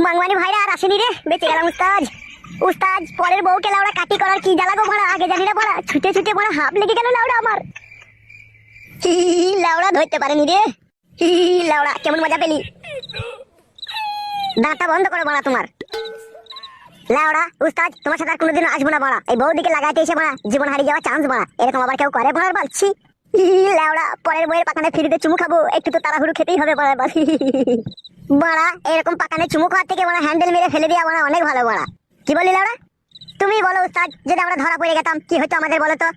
মাংমানি ভাইরা আর আসেনি রে, বেঁচে গেলাম উস্তাদ। উস্তাদ পরের বউকে লাউড়া কাটি করার কি জ্বালাগো মারা, আগে জানি না মারা, ছুটে ছুটে মারা হাফ লেগে গেল লাউড়া আমার। কি লাউড়া ধরতে পারেনি রে, কি লাউড়া কেমন মজা পেলি। দাঁতটা বন্ধ করো মারা তোমার। লাউড়া উস্তাদ তোমার সাথে আর কোনোদিন আসবো না মারা, এই বউ দিকে লাগাইতে এসে মারা জীবন হারিয়ে যাওয়ার চান্স মারা, এরকম আবার কেউ করে মারার বালছি। লাউড়া পরের বইয়ের পাকানে ফিরিতে চুমু খাবো, একটু তো তাড়াহুড়ো খেতেই হবে মারা। মারা এরকম পাকানে চুমু খাওয়ার থেকে মারা হ্যান্ডেল মেরে ফেলে দেওয়া মারা অনেক ভালো মারা। কি বলি লাউড়া? তুমি বলো উস্তাদ, যদি আমরা ধরা পড়ে গেতাম কি হতো আমাদের বলো তো?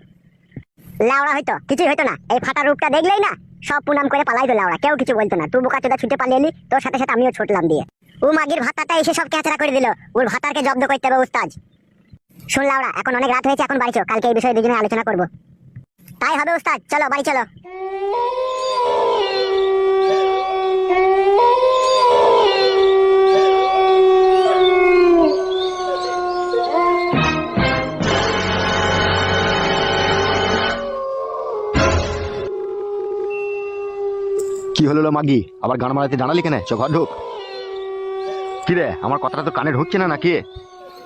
লাউড়া হয়তো কিছুই হতো না, এই ফাটা রূপটা দেখলেই না সব পুনাম করে পালাইতো লাউড়া, কেউ কিছু বলতো না। তুই বোকা চোদা ছুটে পালিয়ে এলি, তোর সাথে সাথে আমিও ছুটলাম দিয়ে। ও মাগির ভাতাটা এসে সব ক্যাচরা করে দিল, ওর ভাতারকে জব্দ করতে হবে উস্তাদ। শুন লাউড়া, এখন অনেক রাত হয়েছে, এখন বাড়ি চো, কালকে এই বিষয়ে দুজনে আলোচনা করবো। তাই হবে উস্তাদ, চলো বাড়ি চলো। কি হলো মাগি, আবার গান মারাতে জানালি কেন? চ ঘর ঢুক। কি রে, আমার কথাটা তো কানে ঢুকছে না নাকি?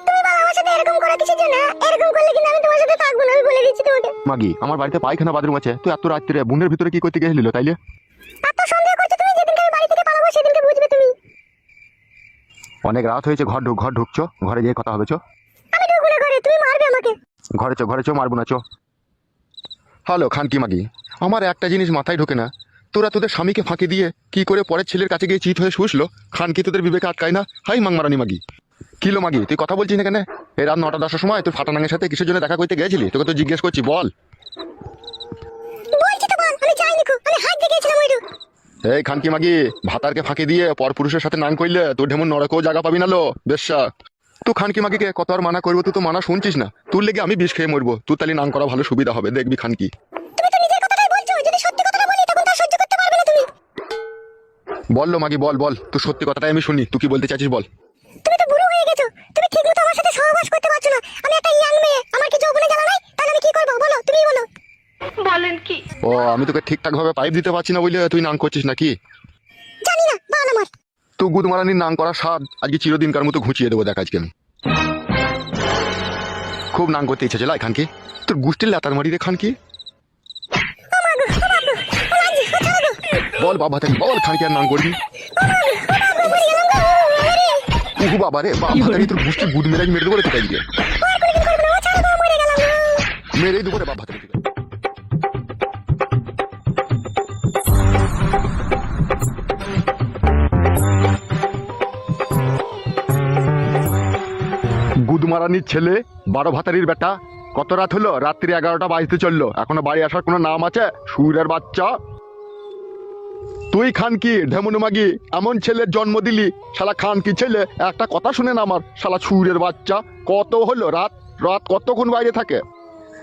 তুমি বলো আমার সাথে এরকম করা কিসের জন্য? এরকম করলে কিন্তু আমি তোমার সাথে থাকবো না, আমি বলে দিচ্ছি তোমাকে। মাগি, আমার বাড়িতে পায়খানা বাথরুম আছে, তুই এত রাত্রে বুনের ভিতরে কি করতে গেছিলি তাইলে? এত সন্দেহ করছো তুমি, যেদিনকে আমি বাড়ি থেকে পালাবো সেদিনকে বুঝবে তুমি। অনেক রাত হয়েছে, ঘর ঢুক, ঘর ঢুকছো, ঘরে গিয়ে কথা হবে। চো। আমি ঢুকবো না ঘরে, তুমি মারবে আমাকে। ঘরে চো, ঘরে চো, মারবো না, চো। হ্যালো খানকি মাগি, আমার একটা জিনিস মাথায় ঢোকে না, তোরা তোদের স্বামীকে ফাঁকি দিয়ে কি করে পরের ছেলের কাছে গিয়ে চিত হয়ে শুষলো? খানকি তোদের বিবেকে আটকায় না? হাই মাংমারানি মাগি। কিলো মাগি, তুই কথা বলছিস না কেন? এই রাত 9টা-10টার সময় তোর ফাটানাঙ্গের সাথে কিসের জন্য দেখা করতে গেছিলি? তোকে তো জিজ্ঞেস করছি, বল। বলছি তো বল, আমি যাইনি কো, আমি হাত দিয়ে গেছিলাম ওইটু। এই খানকি মাগি, ভাতারকে ফাঁকি দিয়ে পরপুরুষের সাথে নাং করলে তোর ঢেমন নরকেও জায়গা পাবি না লো বেশ্যা। তুই খানকি মাগিকে কত আর মানা করবো, তুই তো মানা শুনছিস না। তোর লেগে আমি বিষ খেয়ে মরবো, তুই তাহলে নাং করা ভালো সুবিধা হবে, দেখবি খানকি। তুমি তো নিজের কথাটাই বলছো, যদি সত্যি কথাটা বলি তখন তা সহ্য করতে পারবে না তুমি। বল লো মাগি, বল বল, তুই সত্যি কথাটাই আমি শুনি, তুই কি বলতে চাইছিস বল। তুমি তো বুড়ো হয়ে গেছো, তুমি ঠিকমতো আমার সাথে সহবাস করতে পারছো না। আমি একটা ইয়াং মেয়ে, আমার কি যৌবনে জ্বালা নাই? তাহলে আমি কি করবো বলো, তুমিই বলো। বলেন কি? ও, আমি তোকে ঠিকঠাক ভাবে পাইপ দিতে পারছি না বলে তুই নাং করছিস নাকি? জানি না, বল আমার। তুই গুদমারানির নাং করার স্বাদ আজকে চিরদিনকার মতো ঘুচিয়ে দেবো, দেখ আজকে আমি। খুব নাং করতে ইচ্ছে ছিল খানকি, তোর গুষ্টির লাতার মারি রে খানকি। বল বাবা, বল খানকি আর নাং করবি। উহু বাবা রে, বাবা তোর গুষ্টি গুদ মেরে মেরে দেবো রে তোকে আজকে, মেরেই দেবো রে বাবা। গুদমারানির ছেলে, 12 ভাতারির বেটা, কত রাত হলো? রাত্রি 11টা বাজতে চললো, এখনো বাড়ি আসার কোনো নাম আছে? সুরের বাচ্চা তুই খানকি ঢেমনু মাগি, এমন ছেলের জন্ম দিলি, শালা খানকি ছেলে একটা কথা শুনে না আমার, শালা সুরের বাচ্চা। কত হলো রাত, রাত কতক্ষণ বাইরে থাকে?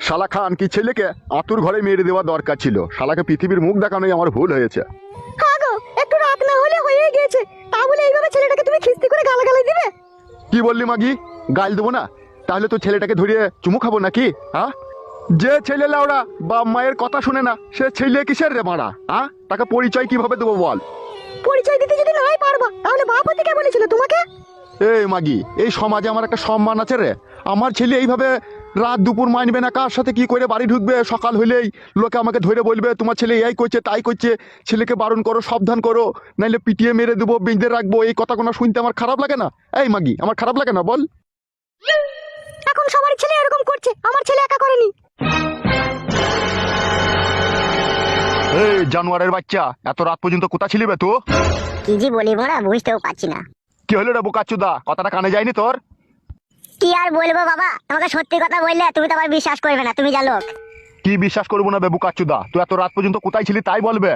শালা খানকি ছেলেকে আতুর ঘরে মেরে দেওয়া দরকার ছিল, শালাকে পৃথিবীর মুখ দেখানোই আমার ভুল হয়েছে। হ্যাঁ গো, একটু রাত না হলে হয়ে গিয়েছে, তা বলে এইভাবে ছেলেটাকে তুমি খিস্তি করে গালাগালি দিবে? কি বললি মাগি? গাল দেবো না? তাহলে তো ছেলেটাকে ধরিয়ে চুমু খাবো নাকি? হ্যাঁ, যে ছেলে লাউড়া বাপ মায়ের কথা শুনে না, সে ছেলে কিসের রে মারা? হ্যাঁ, তাকে পরিচয় কিভাবে দেবো বল? পরিচয় দিতে যদি নাই পারবা তাহলে বাপ হতে কে বলেছিল তোমাকে? এই মাগি, এই সমাজে আমার একটা সম্মান আছে রে। আমার ছেলে এইভাবে রাত দুপুর মানবে না, কার সাথে কি করে বাড়ি ঢুকবে, সকাল হলেই লোকে আমাকে ধরে বলবে তোমার ছেলে এই করছে তাই করছে, ছেলেকে বারণ করো, সাবধান করো, নাইলে পিটিয়ে মেরে দেবো, বেঁধে রাখবো। এই কথাগুলো শুনতে আমার খারাপ লাগে না? এই মাগি, আমার খারাপ লাগে না বল? এখন সবার ছেলে এরকম করছে, আমার ছেলে একা করেনি। এই জানোয়ারের বাচ্চা, এত রাত পর্যন্ত কোথা ছিলি বে তো? কি জি বলি মোরা বুঝতেও পারছি না। কি হলো রে বোকাচুদা, কথাটা কানে যায়নি তোর? কি আর বলবো বাবা, তোমাকে সত্যি কথা বললে তুমি তো আবার বিশ্বাস করবে না, তুমি যা লোক। কি বিশ্বাস করবো না বে বোকাচুদা? তুই এত রাত পর্যন্ত কোথায় ছিলি তাই বলবে।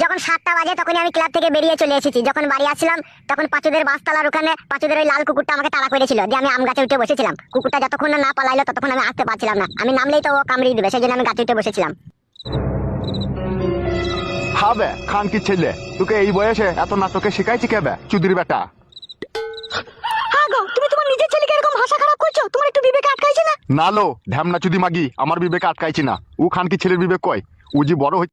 যখন 7টা বাজে তখনই আমি ক্লাব থেকে বেরিয়ে চলে এসেছি। যখন বাড়ি আসছিলাম তখন পাঁচুদের বাসতলার ওখানে পাঁচুদের ওই লাল কুকুরটা আমাকে তাড়া করেছিল, যে আমি আম গাছে উঠে বসেছিলাম। কুকুরটা যতক্ষণ না পালাইলো ততক্ষণ আমি আসতে পারছিলাম না, আমি নামলেই তো ও কামড়িয়ে দিবে, সেই জন্য আমি গাছে উঠে বসেছিলাম। হবে খানকি ছেলে, তোকে এই বয়সে এত নাটকে শিখাইছি কে বে চুদির বেটা? হ্যাঁ গো, তুমি তোমার নিজের ছেলেকে এরকম ভাষা খারাপ করছো, তোমার একটু বিবেকে আটকাইছে না? নালো ঢ্যামনা চুদি মাগি, আমার বিবেকে আটকাইছি না। ও খানকি ছেলের বিবেক কয়, ও যে বড়